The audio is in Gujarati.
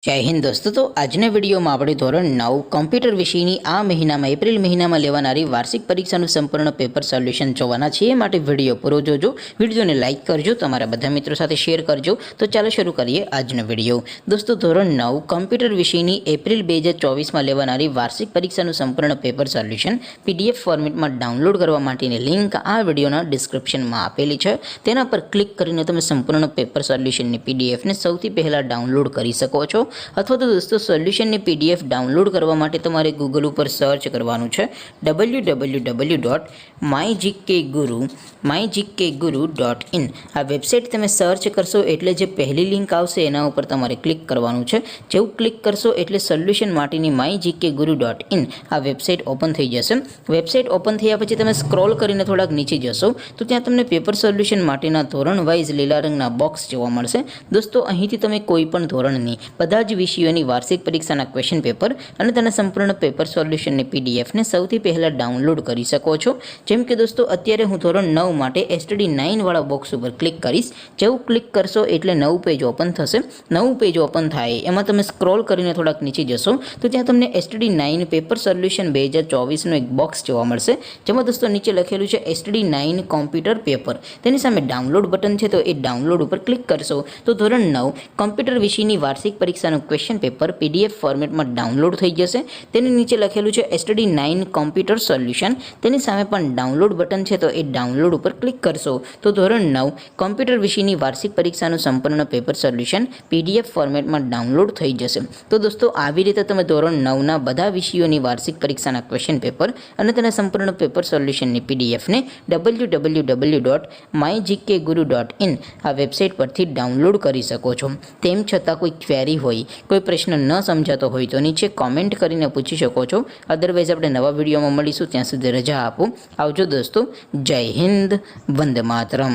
જય હિન્દ દોસ્તો। તો આજના વિડીયોમાં આપણે ધોરણ 9 કોમ્પ્યુટર વિષયની આ મહિનામાં એપ્રિલ મહિનામાં લેવાનારી વાર્ષિક પરીક્ષાનું સંપૂર્ણ પેપર સોલ્યુશન જોવાના છીએ। માટે વિડીયો પૂરો જોજો, વિડીયોને લાઇક કરજો, તમારા બધા મિત્રો સાથે શેર કરજો। તો ચાલો શરૂ કરીએ આજનો વિડીયો। દોસ્તો ધોરણ 9 કોમ્પ્યુટર વિષયની એપ્રિલ 2024માં લેવાનારી વાર્ષિક પરીક્ષાનું સંપૂર્ણ પેપર સોલ્યુશન PDF ફોર્મેટમાં ડાઉનલોડ કરવા માટેની લિંક આ વિડીયોના ડિસ્ક્રિપ્શનમાં આપેલી છે। તેના પર ક્લિક કરીને તમે સંપૂર્ણ પેપર સોલ્યુશનની PDFને સૌથી પહેલાં ડાઉનલોડ કરી શકો છો। અથવા તો દોસ્તો સોલ્યુશનની PDF ડાઉનલોડ કરવા માટે તમારે ગૂગલ ઉપર સર્ચ કરવાનું છે www.mygkguru.in। આ વેબસાઇટ તમે સર્ચ કરશો એટલે જે પહેલી લિંક આવશે એના ઉપર તમારે ક્લિક કરવાનું છે। જેવું ક્લિક કરશો એટલે સોલ્યુશન માટેની mygkguru.in આ વેબસાઇટ ઓપન થઈ જશે। વેબસાઇટ ઓપન થયા પછી તમે સ્ક્રોલ કરીને થોડાક નીચે જશો તો ત્યાં તમને પેપર સોલ્યુશન માટેના ધોરણ વાઇઝ લીલા રંગના બોક્સ જોવા મળશે। દોસ્તો અહીંથી તમે કોઈ પણ ધોરણની બધા જ વિષયોની વાર્ષિક પરીક્ષાના ક્વેશ્ચન પેપર અને તેના સંપૂર્ણ પેપર સોલ્યુશનની PDFને સૌથી પહેલાં ડાઉનલોડ કરી શકો છો। જેમ કે દોસ્તો અત્યારે હું ધોરણ 9 માટે STD9 વાળા બોક્સ ઉપર ક્લિક કરીશ। જેવું ક્લિક કરશો એટલે નવું પેજ ઓપન થશે। નવું પેજ ઓપન થાય એમાં તમે સ્ક્રોલ કરીને થોડાક નીચે જશો તો ત્યાં તમને STD9 પેપર સોલ્યુશન 2024નું એક બોક્સ જોવા મળશે। જેમાં દોસ્તો નીચે લખેલું છે STD9 કોમ્પ્યુટર પેપર। તેની સામે ડાઉનલોડ બટન છે, તો એ ડાઉનલોડ ઉપર ક્લિક કરશો તો ધોરણ 9 કોમ્પ્યુટર વિષયની વાર્ષિક પરીક્ષાનું ક્વેશ્ચન પેપર PDF ફોર્મેટમાં ડાઉનલોડ થઈ જશે। તેની નીચે લખેલું છે STD9 કોમ્પ્યુટર સોલ્યુશન। તેની સામે પણ ડાઉનલોડ બટન છે, તો એ ડાઉનલોડ ઉપર ક્લિક કરશો તો ધોરણ 9 કોમ્પ્યુટર વિષયની વાર્ષિક પરીક્ષાનું સંપૂર્ણ પેપર સોલ્યુશન PDF ફોર્મેટમાં ડાઉનલોડ થઈ જશે। તો દોસ્તો આવી રીતે તમે ધોરણ 9ના બધા વિષયોની વાર્ષિક પરીક્ષાના ક્વેશ્ચન પેપર અને તેના સંપૂર્ણ પેપર સોલ્યુશનની PDFને www.mygkguru.in આ વેબસાઇટ પરથી ડાઉનલોડ કરી શકો છો। તેમ છતાં કોઈ ક્વેરી હોય, કોઈ પ્રશ્ન ન સમજાતો હોય તો નીચે કોમેન્ટ કરીને પૂછી શકો છો। અદરવાઇઝ આપણે નવા વિડીયોમાં મળીશું, ત્યાં સુધી રજા આપો। આવજો દોસ્તો। જય હિન્દ, વંદે માતરમ।